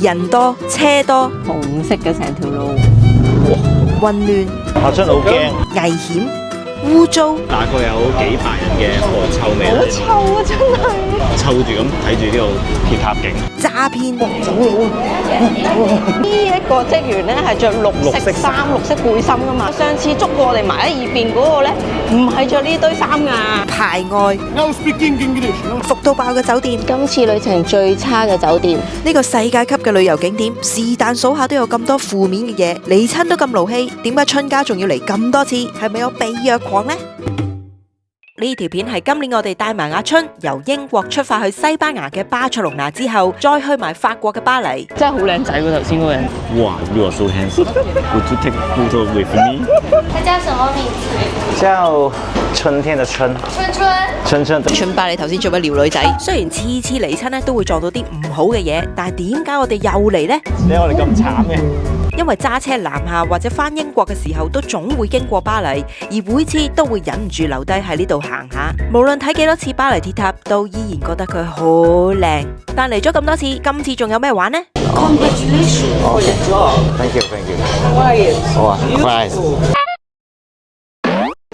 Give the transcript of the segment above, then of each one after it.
人多車多，紅色嘅成條路，混亂，嚇親好驚，危險，污糟，大概有幾百人嘅汗臭味好啦，臭啊！真係。臭住咁睇住呢度鐵塔景。詐騙，呢一個職員咧係着綠色衫、綠色背心噶嘛。上次捉過我哋埋喺耳邊嗰個咧，唔係着呢堆衫噶。排外，服到爆嘅酒店，今次旅程最差嘅酒店，呢個世界級嘅旅遊景點，是但數下都有咁多負面嘅嘢，嚟親都咁勞氣，點解春家仲要嚟咁多次？係咪有被虐狂呢？呢條片係今年我哋帶埋阿春由英國出發去西班牙嘅巴塞隆拿之後，再去埋法國嘅巴黎。真係好靚仔喎！頭先嗰個人。哇，you are so handsome. Would you take photo with me? 他叫什麼名字？叫春天的春，春春。春春的。春爸，你頭先做乜撩女仔？雖然次次嚟親咧都會撞到啲唔好嘅嘢，但係點解我哋又嚟呢？你我哋咁慘嘅？因為揸車南下或者返英國嘅時候，都總會經過巴黎，而每次都會忍唔住留低喺呢度行下。無論睇幾多次巴黎鐵塔，都依然覺得佢好靚。但嚟咗咁多次，今次仲有咩玩呢？ Congratulations for your job. Thank you, thank you. How are you? 好啊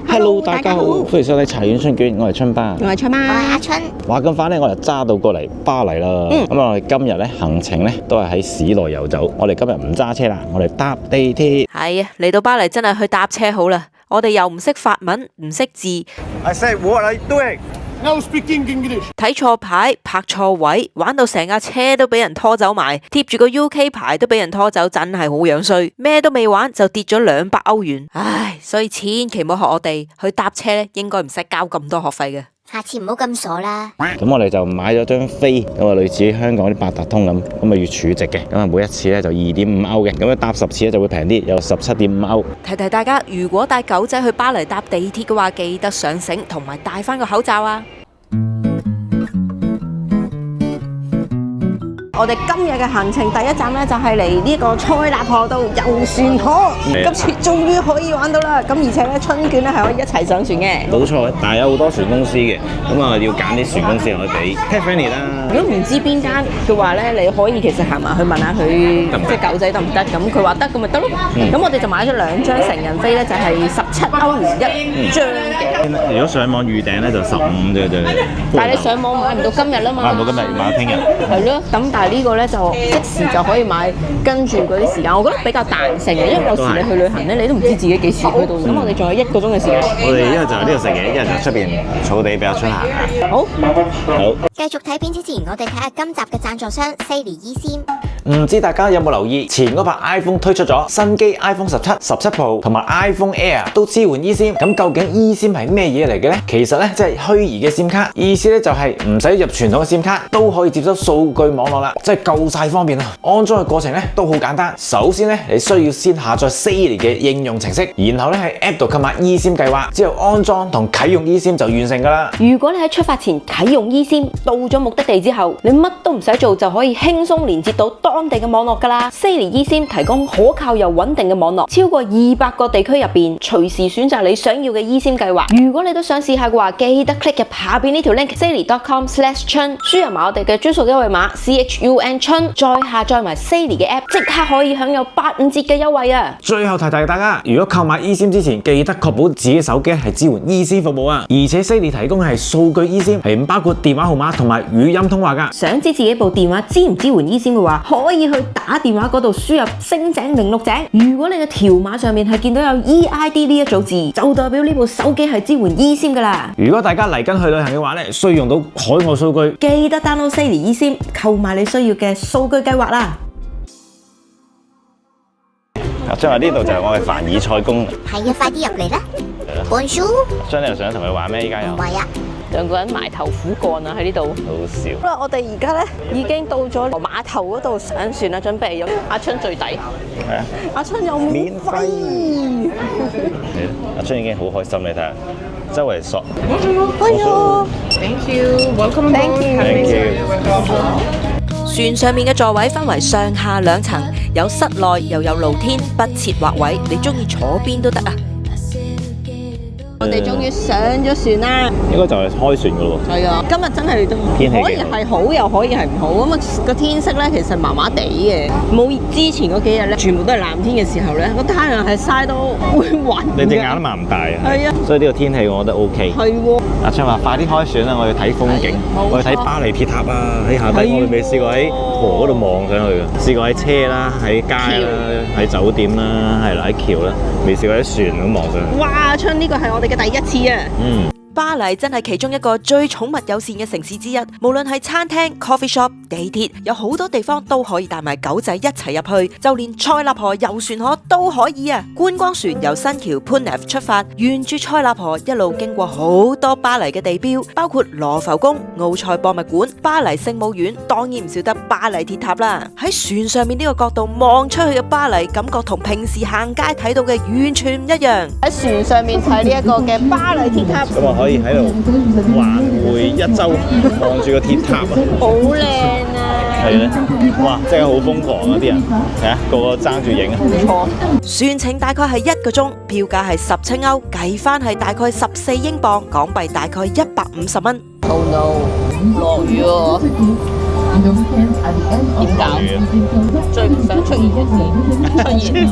，Hello， 大家好，歡迎收睇茶園春卷，我係春爸，我係春媽，我係阿春。話咁快咧，我就揸到過嚟巴黎啦。咁我哋今日咧行程咧都係喺市內遊走。我哋今日唔揸車啦，我哋搭地鐵。係啊，嚟到巴黎真係去搭車好啦。我哋又唔識法文，唔識字， I said what are you doing？睇錯牌，泊錯位，玩到成架車都俾人拖走埋，貼住個 UK 牌都俾人拖走，真係好樣衰。咩都未玩就跌咗200歐元，唉！所以千祈唔好學我哋去搭車咧，應該唔使交咁多學費嘅。下次唔好咁傻啦。咁我哋就買咗張飛，咁啊類似香港啲八達通咁，咁啊要儲值嘅，咁啊每一次咧就2.5歐嘅，咁樣搭10次咧就會平啲，有17.5歐。提提大家，如果帶狗仔去巴黎搭地鐵嘅話，記得上繩同埋戴翻個口罩啊！我哋今日嘅行程第一站咧就係嚟呢個塞納河道遊船河，今次終於可以玩到啦！咁而且咧春卷咧係可以一齊上船嘅。冇錯，但係有好多船公司嘅，咁啊要揀啲船公司可以俾 pet friendly 啦。如果唔知邊間嘅話咧，你可以其實行埋去問下佢，即係狗仔得唔得？咁佢話得，咁咪得咯。咁我哋就買咗2張成人飛咧，就係17歐元一張嘅。如果上網預訂咧就15啫。但係你上網買唔到今日啦嘛。買唔到今日，買到聽日。係咯，咁但係呢個咧就即時就可以買，跟住嗰啲時間，我覺得比較彈性嘅，因為有時你去旅行咧，你都唔知自己幾時去到。咁我哋仲有1個鐘嘅時間。我哋一日就喺呢度食嘢，一日就出邊草地比較出行啊。好，好。繼續睇片之前，我哋睇下今集嘅贊助商 Sadie eSIM。唔知大家有冇留意，前嗰排 iPhone 推出咗新機 iPhone 17、17 Pro 同埋 iPhone Air 都支援 eSIM。咁究竟 eSIM 係咩嘢嚟嘅呢？其實呢，即係虛擬嘅 SIM 卡，意思呢就係唔使入傳統嘅 SIM 卡都可以接收數據網絡啦，即係夠晒方便啊！安裝嘅過程呢都好簡單。首先呢，你需要先下載 Sadie 嘅應用程式，然後呢喺 App 度購買 eSIM 計劃，之後安裝同啟用 eSIM 就完成㗎啦。如果你喺出發前啟用 eSIM，到咗目的地之後，你乜都唔使做就可以輕鬆連接到當地嘅網絡㗎啦。Sadie eSIM 提供可靠又穩定嘅網絡，超過200個地區入邊，隨時選擇你想要嘅 eSIM 計劃。如果你都想試下嘅話，記得 click 入下邊呢條 link sadie.com/chun， 輸入埋我哋嘅專屬優惠碼 CHUN 春，再下載埋 Sadie 嘅 app， 即刻可以享有85折嘅優惠啊！最後提大家，如果購買 eSIM 之前，記得確保自己手機係支援 eSIM 服務啊！而且 Sadie 提供係數據 eSIM， 係唔包括電話號碼同埋語音通話㗎。想知自己部電話支唔支援 eSIM 嘅話，可以去打電話嗰度輸入星井06井。如果你嘅條碼上面係見到有 EID 呢一組字，就代表呢部手機係支援 eSIM 㗎啦。如果大家嚟緊去旅行嘅話咧，需要用到海外數據，記得 download Sadie eSIM， 購買你需要嘅數據計劃啦。將來呢度就係我嘅凡爾賽宮。係啊，快啲入嚟啦！Bonjour。將你又想同佢玩咩？依家又唔係啊，兩個人埋頭苦幹啊喺呢度。好笑。好啦，我哋而家咧已經到咗碼頭嗰度上船啦，準備。阿春最抵，係啊，阿春有免費。阿春已經好開心，你睇下，周圍索。哎呀 Thank you. Welcome Thank aboard. you. Thank you。船上面嘅座位分為上下2層，有室內又有露天，不設劃位，你中意坐邊都得啊！我哋終於上咗船啦！應該就係開船噶咯係啊，今日真係天氣幾好可以係好又可以係唔好咁啊！個天色咧其實麻麻地嘅，冇之前嗰幾日咧全部都係藍天嘅時候咧，個太陽係曬到會暈㗎。你隻眼都擘唔大啊！係啊，所以呢個天氣我覺得 OK。係喎，阿昌話：快啲開船啦！我要睇風景，冇錯我要睇巴黎鐵塔啊！喺下低我哋未試過喺河嗰度望上去嘅，試過喺車啦、喺街啦、喺酒店啦、係啦、喺橋啦，未試過喺船咁望上去。哇！春呢個係我哋嘅第一次啊！巴黎真係其中一個最寵物友善嘅城市之一，無論係餐廳、coffee shop、地鐵，有好多地方都可以帶埋狗仔一齊入去，就連塞納河遊船河都可以啊！觀光船由新橋 Pont-Neuf 出發，沿住塞納河一路經過好多巴黎嘅地標，包括羅浮宮、奧賽博物館、巴黎聖母院，當然唔少得巴黎鐵塔啦。喺船上面呢個角度望出去嘅巴黎，感覺同平時行街睇到嘅完全唔一樣。喺船上面睇呢一個嘅巴黎鐵塔，咁啊可以喺度環迴一周望住個鐵塔啊！好靚啊！係咧，哇！真係好瘋狂啊！啲人係啊，個個爭住影啊！冇錯。船程大概係1個鐘，票價係17歐，計翻係大概14英鎊，港幣大概150蚊。 Oh no！ 落雨喎，點搞？最唔想出現嘅事出現。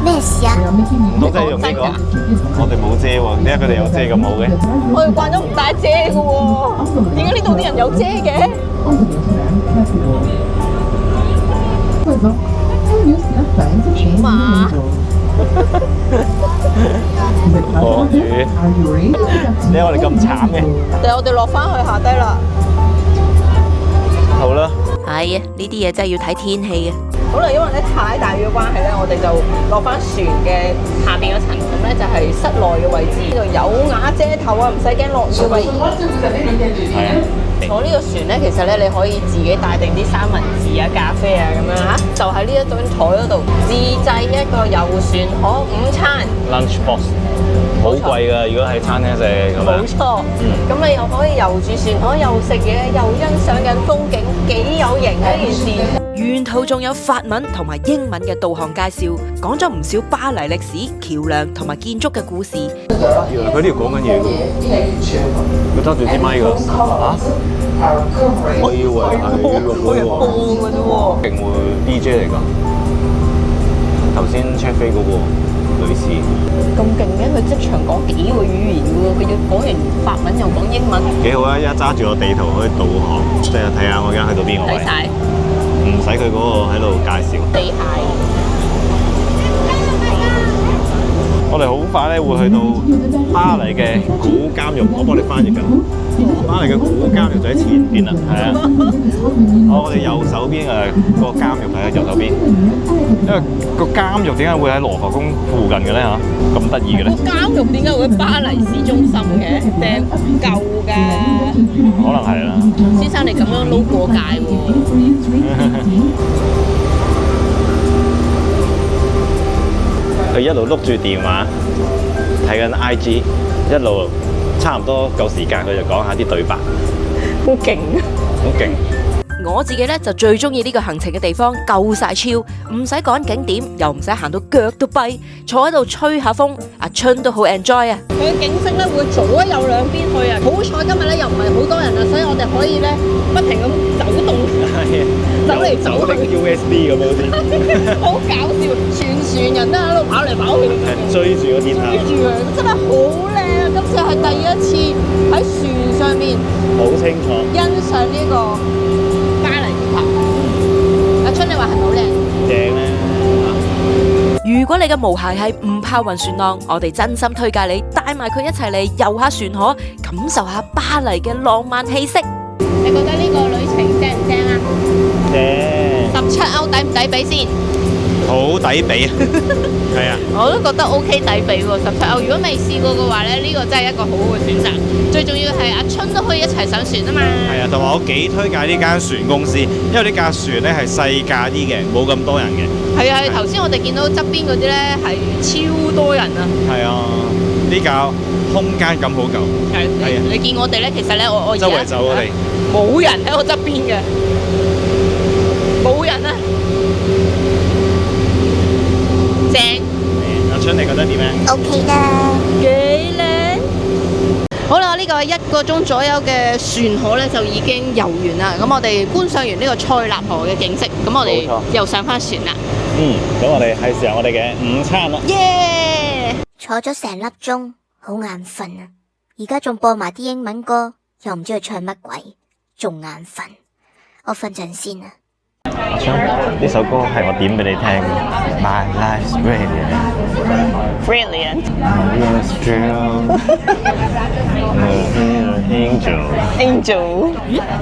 咩事啊？唔通真係用呢個？我哋冇遮喎，點解佢哋有遮咁好嘅？我哋慣咗唔帶遮嘅喎，點解呢度啲人有遮嘅？點啊？落雨，點解我哋咁慘嘅？我哋落翻去下低啦。好啦，係啊，呢啲嘢真係要睇天氣嘅。好啦，因為咧太大雨嘅關係咧，我哋就落翻船嘅下邊嗰層，咁咧就係室內嘅位置，呢度有瓦遮頭啊，唔使驚落雨嘅。係啊，坐呢個船咧，其實咧你可以自己帶定啲三文治啊、咖啡啊咁樣嚇，就喺呢一張台嗰度自製一個遊船河午餐。 lunch box 好貴㗎，如果喺餐廳食咁樣。冇錯，咁你又可以遊住船河，又食嘢，又欣賞緊風景，幾有型嘅一件事。沿途仲有法文同埋英文嘅導航介紹，講咗唔少巴黎歷史、橋梁同埋建築嘅故事。原來佢呢度講緊嘢㗎，佢揸住支咪㗎嚇。我以為係錄嘅喎，勁喎 DJ 嚟㗎。頭先 check 飛嗰個女士。咁勁嘅，佢即場講幾個語言嘅喎，佢要講完法文又講英文。幾好啊！一揸住個地圖可以導航，即係睇下我而家去到邊個位。睇晒。唔使佢嗰個喺度介紹。地蟹。我哋好快咧會去到巴黎嘅古監獄，我幫你翻譯緊。巴黎嘅古監獄就喺前邊啦，係啊。我哋右手邊個監獄喺右手邊，因為個監獄點解會喺羅浮宮附近嘅咧嚇？咁得意嘅咧？監獄點解會喺巴黎市中心嘅？定舊㗎？可能係啦。先生你咁樣撈過界喎。佢一路碌住電話睇緊 IG， 一路差唔多夠時間，佢就講下啲對白。好勁啊！好勁！我自己咧就最中意呢個行程嘅地方，夠晒超，唔使趕景點，又唔使行到腳都跛，坐喺度吹下風，阿春都好 enjoy 啊！佢嘅景色咧會左右兩邊去啊！好彩今日咧又唔係好多人啊，所以我哋可以咧不停咁走動，走嚟走去。USB 咁好似。好搞笑，船人都喺度跑嚟跑去，追住個鐵塔。追住佢，真係好靚啊！今次係第一次喺船上面好清楚。欣賞呢個巴黎鐵塔。阿春你話係咪好靚？正咧。如果你嘅毛孩係唔怕暈船浪，我哋真心推介你帶埋佢一齊嚟遊下船河，感受下巴黎嘅浪漫氣息。你覺得呢個旅程正唔正啊？正。17歐抵唔抵俾先？好抵俾啊！係啊。我都覺得 OK 抵俾喎，17歐。如果未試過嘅話咧，呢個真係一個好好嘅選擇。最重要係阿春都可以一齊上船啊嘛。係啊，同埋我幾推介呢間船公司，因為呢架船咧係細架啲嘅，冇咁多人嘅。係啊，頭先我哋見到側邊嗰啲咧係超多人啊。係啊，呢架空間感好夠。係啊，你見我哋咧，其實咧我周圍走我哋冇人喺我側邊嘅，冇人啊。正。阿春你覺得點咧？ OK 啦。幾靚？概1個鐘左右嘅船河咧就已經遊完啦。咁我哋觀賞完呢個塞納河嘅景色，咁我哋冇錯又上翻船啦。咁我哋係時候我哋嘅午餐啦。耶！坐咗成粒鐘，好眼瞓啊！而家仲播埋啲英文歌，又唔知佢唱乜鬼，仲眼瞓。我瞓陣先啊！阿昌，呢首歌係我點俾你聽嘅。My life's Brilliant brilliant. Angel，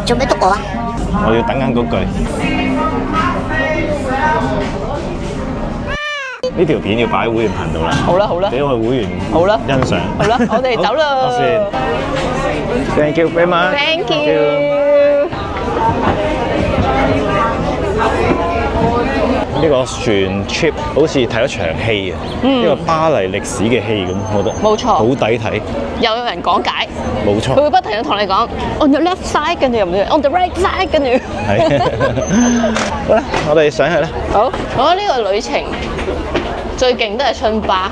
做咩督我啊？我要等緊嗰句。呢條片要擺喺會員頻道啦。好啦好啦，俾我會員好啦欣賞。好啦，我哋走啦。我先。Thank you very much. Thank you。呢個船 trip 好似睇咗場戲啊，呢個巴黎歷史嘅戲咁，我覺得冇錯好抵睇，又有人講解，冇錯佢，會不停咁同你講 on the left side，跟住又唔知 on the right side，跟住。係。好啦，我哋上去啦。好，我覺得呢個旅程最勁都係春巴，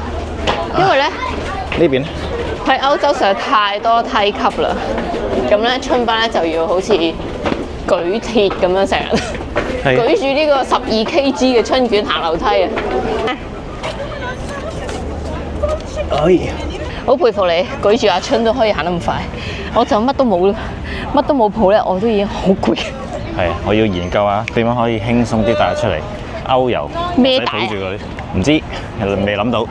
因為咧呢邊咧，喺歐洲實在太多梯級啦。咁咧春巴咧就要好似舉鐵咁樣成日係舉住呢個12kg嘅春卷行樓梯啊！哎呀，好佩服你，舉住阿春都可以行得咁快，我就乜都冇，乜都冇抱咧，我都已經好攰。係啊，我要研究下點樣可以輕鬆啲帶出嚟歐遊，咩帶啊唔使抱住佢，唔知未諗到。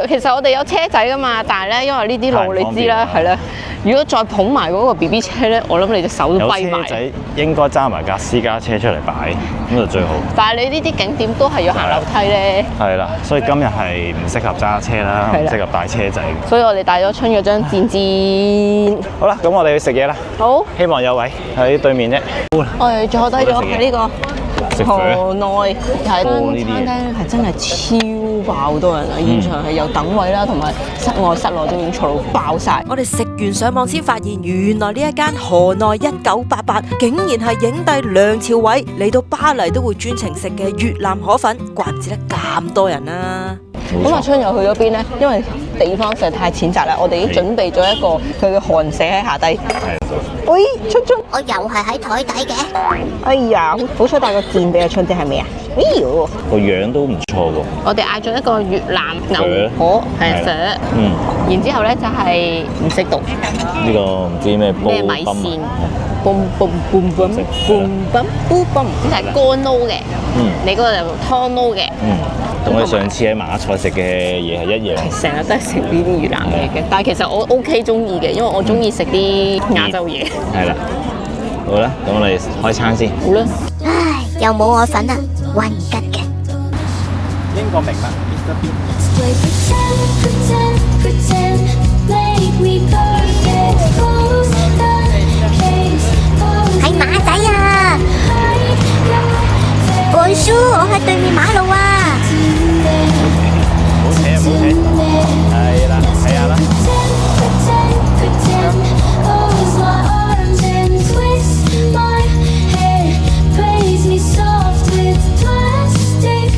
其實我哋有車仔噶嘛，但係咧，因為呢啲路太唔你知啦，方便啦係啦。如果再捧埋嗰個 BB 車咧，我諗你隻手都有跛埋。車仔應該揸埋架私家車出嚟擺，咁就最好。但係你呢啲景點都係要行樓梯咧，係啦，所以今日係唔適合揸車啦，係啦唔適合帶車仔。所以我哋帶咗春嗰張戰戰。好啦，咁我哋去食嘢啦，好，希望有位喺對面啫。我哋坐低咗喺呢個食河飯內，睇哦呢啲嘢餐廳係真係超爆多人啊！現場係有等位啦，同埋室外室內都已經坐到爆晒。我哋食完上網先發現，原來呢一間河內1988竟然係影帝梁朝偉嚟到巴黎都會專程食嘅越南河粉，怪唔之得咁多人啦。咁阿春又去咗邊呢？因為地方實在太淺窄啦，我哋已經準備咗一個佢嘅寒舍喺下低。喂，春春，我又係喺台底嘅。哎呀，好彩帶個箭俾阿春，即係咩啊？哎呦！個樣都唔錯喎。我哋嗌咗一個越南牛蛇河，係係蛇。然之後咧就係唔識讀呢個唔知咩煲咩米泵線啊， ，boom，呢係乾撈嘅。你嗰個就湯撈嘅。同我哋上次喺馬賽食嘅嘢係一樣。成日都係食呢啲越南嘢嘅，但係其實我 OK 中意嘅，因為我中意食啲亞洲嘢。係啦，好啦，咁我哋開餐先。好啦，唉，又冇我份啊，混吉嘅。英國明白。 Play pretend, pretend, make me perfect. Close the case, 係馬仔啊！半叔，我喺對面馬路啊！冇扯冇扯。係啦，睇下啦。 pretend, pretend. Close my arms and twist my hair. Praise me soft with plastic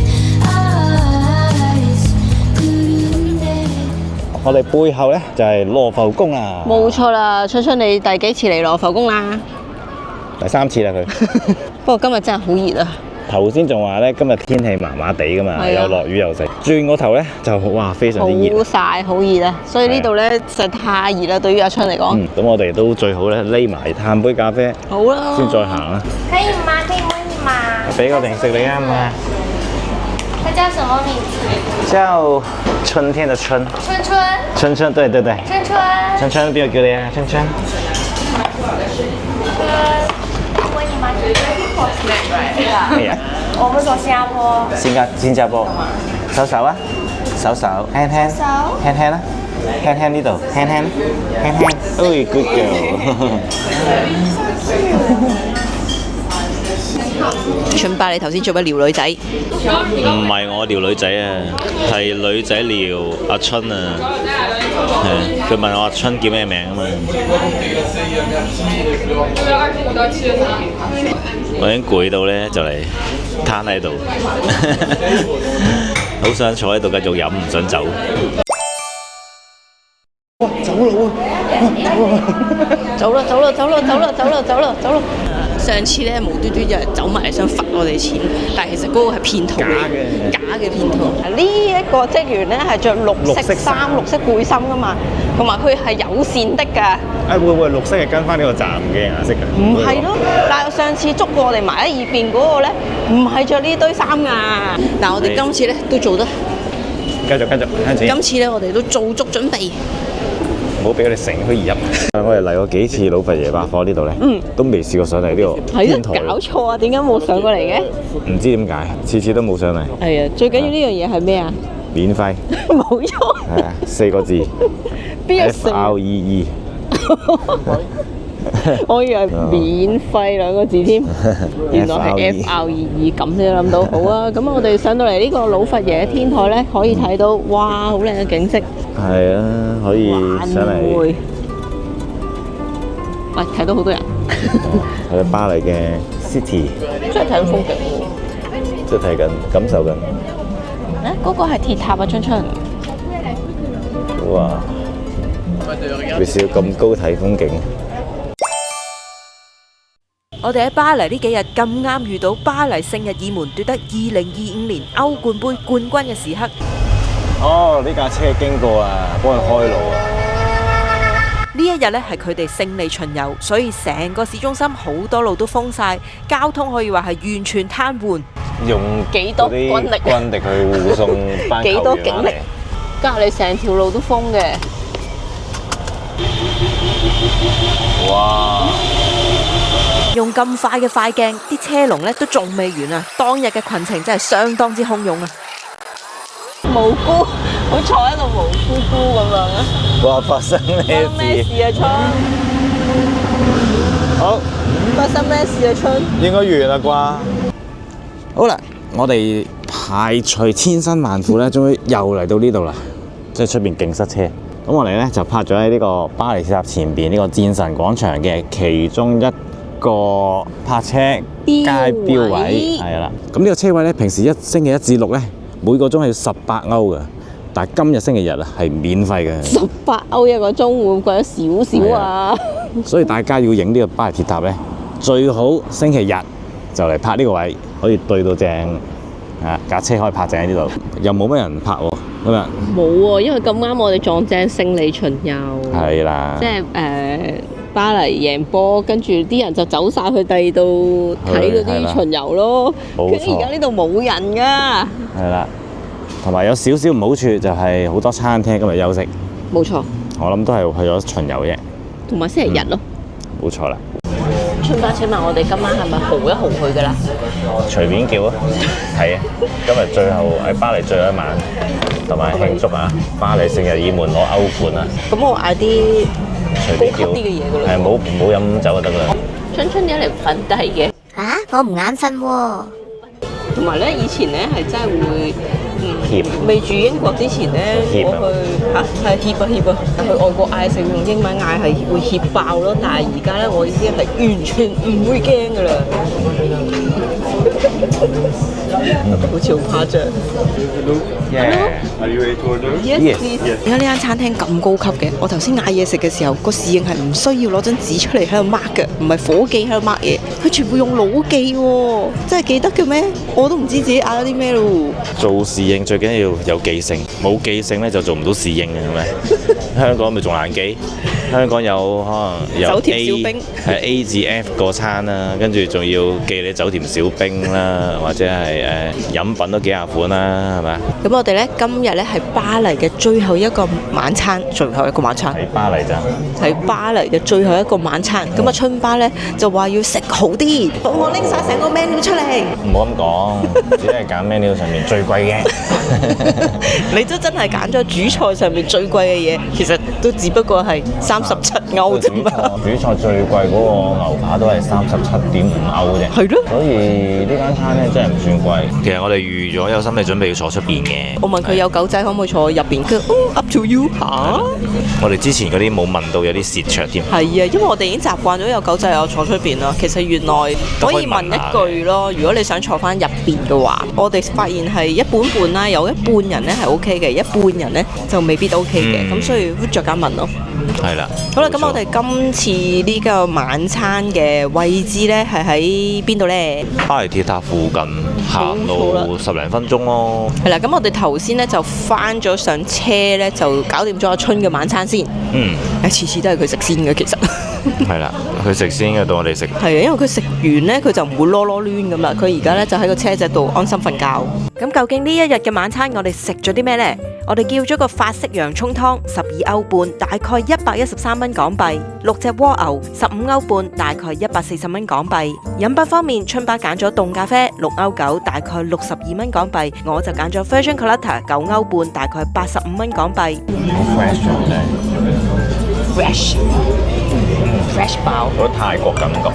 eyes. 我哋背後咧就係羅浮宮啦，冇錯啦，春春你第幾次嚟羅浮宮啦？第3次啦佢。不過今日真係好熱啊！頭先仲話咧，今日天氣麻麻地噶嘛，係啊又落雨又食。轉個頭咧就哇非常之熱。好曬，好熱啊！所以呢度咧實在太熱啦，對於阿春嚟講。咁我哋都最好咧匿埋嘆杯咖啡，好啦，先再行啦。可以嗎？可以摸你嗎？俾個零食你啊嘛。它叫什麼名字？叫春天的春。春春，春春，對對對。春春。春春邊個叫你啊？春春。摸你嗎？咩啊？我們從新加坡。新加坡。手手啊，手手，hand hand，hand hand 啦，hand hand 呢度，hand hand，hand hand，哎，good girl。春爸，你頭先做乜撩女仔？唔係我撩女仔啊，係女仔撩阿春啊。係佢問我阿春叫咩名啊嘛。我已經攰到咧，就嚟攤喺度，好想坐喺度繼續飲，唔想走。走啦！上次咧無端端有人走埋嚟想罰我哋錢，但係其實嗰個係騙徒嚟嘅，假嘅騙徒。呢一個職員咧係着綠色衫、綠色背心噶嘛，同埋佢係友善的㗎。會唔會綠色係跟翻呢個站嘅顏色㗎？唔係咯，但係上次捉過我哋埋喺二邊嗰個咧，唔係着呢堆衫㗎。但係我哋今次咧都做得，繼續慳錢，今次咧我哋都做足準備。唔好俾佢哋乘虛而入。我哋嚟過幾次老佛爺百貨呢度咧，都未試過上嚟呢個係天台。搞錯啊！點解冇上過嚟嘅？唔知點解，次次都冇上嚟。係啊，最緊要呢樣嘢係咩啊？免費，冇錯，係啊，4個字邊有，FREE。我以為免費兩個字添，原來係 FREE 咁先諗到。好啊，咁我哋上到嚟呢個老佛爺天台咧，可以睇到哇，好靚嘅景色。係啊，可以上嚟喂，睇到好多人，去巴黎嘅 City，真係睇到風景喎。即係睇緊，感受緊。嗰個係鐵塔啊，春春。哇！未試過咁高睇風景。我哋喺巴黎呢幾日咁啱遇到巴黎聖日耳門奪得2025年歐冠杯冠軍嘅時刻。哦，呢架車經過啊，幫佢開路啊！呢一日呢係佢哋勝利巡遊，所以成個市中心好多路都封晒，交通可以話係完全癱瘓。用幾多嗰啲軍力軍力去護送班球員幾多警力返嚟隔離成條路都封嘅。哇！用咁快嘅快鏡，啲車龍呢都仲未完啊！當日嘅群情真係相當之洶湧啊！無辜，好坐喺度無辜辜咁樣啊！哇！發生咩事？咩事啊，春？好，發生咩事啊，春？應該完啦啩？好啦，我哋排除千辛萬苦咧，終於又嚟到呢度啦，即係出邊勁塞車。咁我哋咧就泊咗喺呢個巴黎鐵塔前邊呢個戰神廣場嘅其中一個泊車街標位，係啦。咁呢個車位咧，平時星期一至六咧，每個鐘係要18歐嘅，但係今日星期日啊係免費嘅。18歐一個鐘會唔會貴咗少少啊？所以大家要影呢個巴黎鐵塔咧，最好星期日就嚟泊呢個位，可以對到正啊，架車可以泊正喺呢度，又冇乜人泊喎今日。冇喎，因為咁啱我哋撞正勝利巡遊，係啦，即係巴黎贏波，跟住啲人就走晒去第二度睇嗰啲巡遊咯。冇錯跟住而家呢度冇人㗎。係啦，同埋有少少唔好處就係好多餐廳今日休息，冇錯，我諗都係去咗巡遊啫。同埋星期日咯。冇錯啦，春花，請問我哋今晚係咪豪一豪去㗎啦？隨便叫啊，係啊，今日最後喺巴黎最後一晚，同埋慶祝啊巴黎聖日耳門攞歐冠啊，咁我嗌啲隨便叫，高級啲嘅嘢㗎咯係唔好飲酒就得啦。春春點解嚟瞓低嘅？啊，我唔眼瞓喎。同埋咧，以前咧係真係會，協未住英國之前咧，協啊我去係協啊，去外國嗌食用英文嗌係會協爆咯。但係而家咧，我意思係完全唔會驚噶啦，好似好誇張。Yes, please. 點解呢間餐廳咁高級嘅？我頭先嗌嘢食嘅時候，個侍應係唔需要攞張紙出嚟喺度 mark 嘅，唔係伙計喺度 mark 嘢，佢全部用腦記喎，真係記得嘅咩？我都唔知自己嗌咗啲咩咯。做侍應最緊要有記性，冇記性咧就做唔到侍應嘅，係咪？香港咪仲難記？香港有可能有酒甜 A 小冰係 A 至 F 個餐啦，跟住仲要記你酒甜小冰啦，或者係飲品都幾廿款啦，係咪啊？咁我哋咧今日咧係巴黎嘅最後一個晚餐，最後一個晚餐喺巴黎咋？係巴黎嘅最後一個晚餐。咁啊春巴咧就話要食好啲，幫我拎晒成個 menu 出嚟。唔好咁講，只係揀 menu 上面最貴嘅。你都真係揀咗主菜上面最貴嘅嘢，其實都只不過係37歐啫嘛。主菜最貴嗰個牛扒都係37.5歐啫。係咯。所以呢間餐咧真係唔算貴。其實我哋預咗有心理準備要坐出邊嘅。我問佢有狗仔可唔可以坐入邊，佢up to you 嚇。我哋之前嗰啲冇問到有啲蝕場添。係啊，因為我哋已經習慣咗有狗仔有坐出邊啦。其實原來可以問一句咯，如果你想坐翻入邊嘅話，我哋發現係一半半啦，有一半人咧係 OK 嘅，一半人咧就未必 OK 嘅，咁所以會着緊問咯。係啦。好啦，咁我哋今次呢個晚餐嘅位置呢，係喺邊度呢？巴黎鐵塔附近行路10零分鐘咯。係啦，咁我哋頭先呢，就翻咗上車呢，就搞掂咗阿春嘅晚餐先。次次都係佢食先嘅，其實。係啦，佢食先嘅，到我哋食。係啊，因為佢食完呢，佢就唔會囉囉攣咁啦。佢而家呢，就喺個車仔度安心瞓覺。咁究竟呢一日嘅晚餐我哋食咗啲咩呢？我哋叫咗個法式洋葱湯，12歐半，大概113蚊港幣；6隻蝸牛，15歐半，大概140蚊港幣。飲品方面，春巴揀咗凍咖啡6歐9，大概62蚊港幣；我就揀咗 Virgin Colada 9歐半，大概85蚊港幣。fresh 爆，好泰國感覺。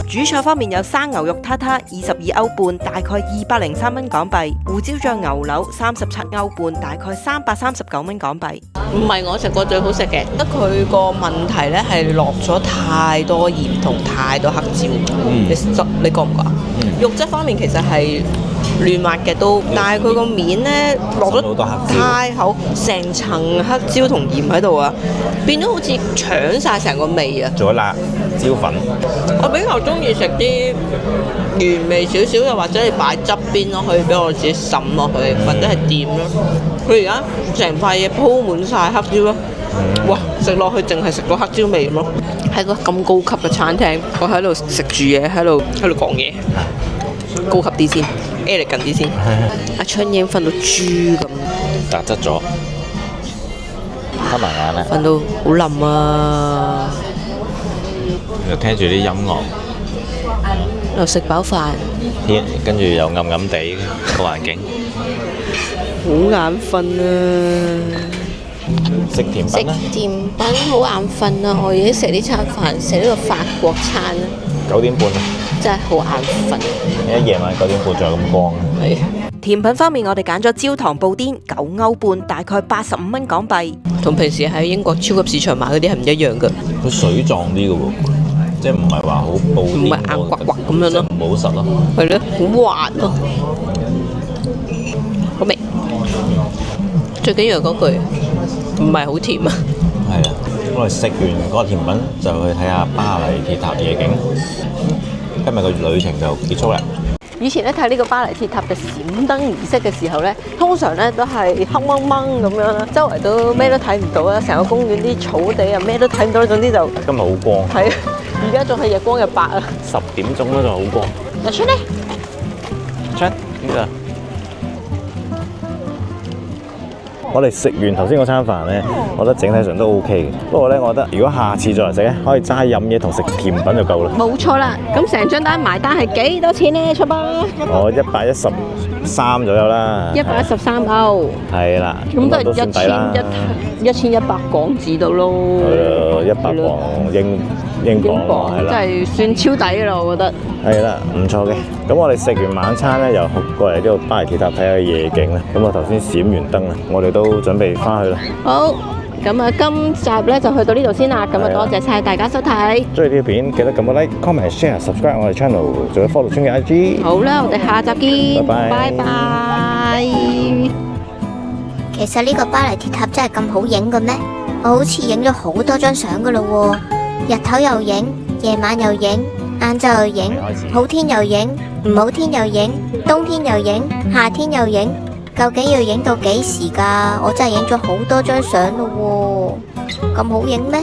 主菜方面有生牛肉塔塔22歐半，大概203蚊港幣；胡椒醬牛柳37歐半，大概339蚊港幣。唔係我食過最好食嘅，得佢個問題呢係落咗太多鹽同太多黑椒。你覺唔覺啊？肉質方面其實係嫩滑嘅都，但係佢個面呢落咗太厚，成層黑椒同鹽喺度啊，變咗好似搶晒成個味啊！做咗辣椒粉。我比較中意食啲原味少少，又或者你擺側邊咯，可以俾我自己滲落去，或者係掂咯。佢而家成塊嘢鋪滿晒黑椒咯，哇！食落去淨係食到黑椒味咁咯。喺個咁高級嘅餐廳，我喺度食住嘢，喺度講嘢，高級啲先，elegant啲先。阿春已經瞓到豬咁，打側咗，開埋眼啦，瞓到好冧啊！又聽住啲音樂，又食飽飯，天跟住又暗暗地個環境。好眼瞓啊！食甜品啦，甜品好眼瞓啊！我已經食呢餐飯，食呢個法國餐啦， 9點半啦，真係好眼瞓。一夜晚9點半仲有咁光。係。甜品方面，我哋揀咗焦糖布甸9歐半，大概85蚊港幣。同平時喺英國超級市場買嗰啲係唔一樣嘅。佢水狀啲嘅喎，即係唔係話好布甸，唔係硬刮刮咁樣咯，唔好實咯。係咯，好滑咯，好味。最緊要係嗰句唔係好甜啊！係啊，我哋食完嗰個甜品就去睇下巴黎鐵塔夜景。今日個旅程就結束啦。以前咧睇呢個巴黎鐵塔嘅閃燈儀式嘅時候咧，通常咧都係黑掹掹咁樣啦，周圍都咩都睇唔到啦，成個公園啲草地啊咩都睇唔到，總之就今日好光。係啊，而家仲係日光日白啊！10點鐘都仲好光。阿春咧，出呢度。我哋食完頭先嗰餐飯咧，我覺得整體上都 OK 嘅。不過咧，我覺得如果下次再嚟食咧，可以齋飲嘢同食甜品就夠啦。冇錯啦。咁成張單埋單係幾多錢咧？出吧。我113左右啦。113歐。係啦。咁都係算抵啦。1100港紙到咯。係啊，100磅英鎊係啦。真係算超抵㗎啦，我覺得。係啦，唔錯嘅。咁我哋食完晚餐咧，又過嚟呢度巴黎鐵塔睇下夜景啦。咁我頭先閃完燈啦，我哋都準備翻去啦。好，咁啊，今集咧就去到呢度先啦。咁啊，多謝晒大家收睇。中意呢條片記得撳個 like、comment、share、subscribe 我哋 channel，仲有 follow 春嘅 IG。好啦，我哋下集見。拜拜。拜拜。其實呢個巴黎鐵塔真係咁好影嘅咩？我好似影咗好多張相噶啦喎，日頭又影，夜晚又影，晏晝又影，好天又影，唔好天又影，冬天又影，夏天又影，究竟要影到幾時㗎？我真係影咗好多張相咯喎，咁好影咩？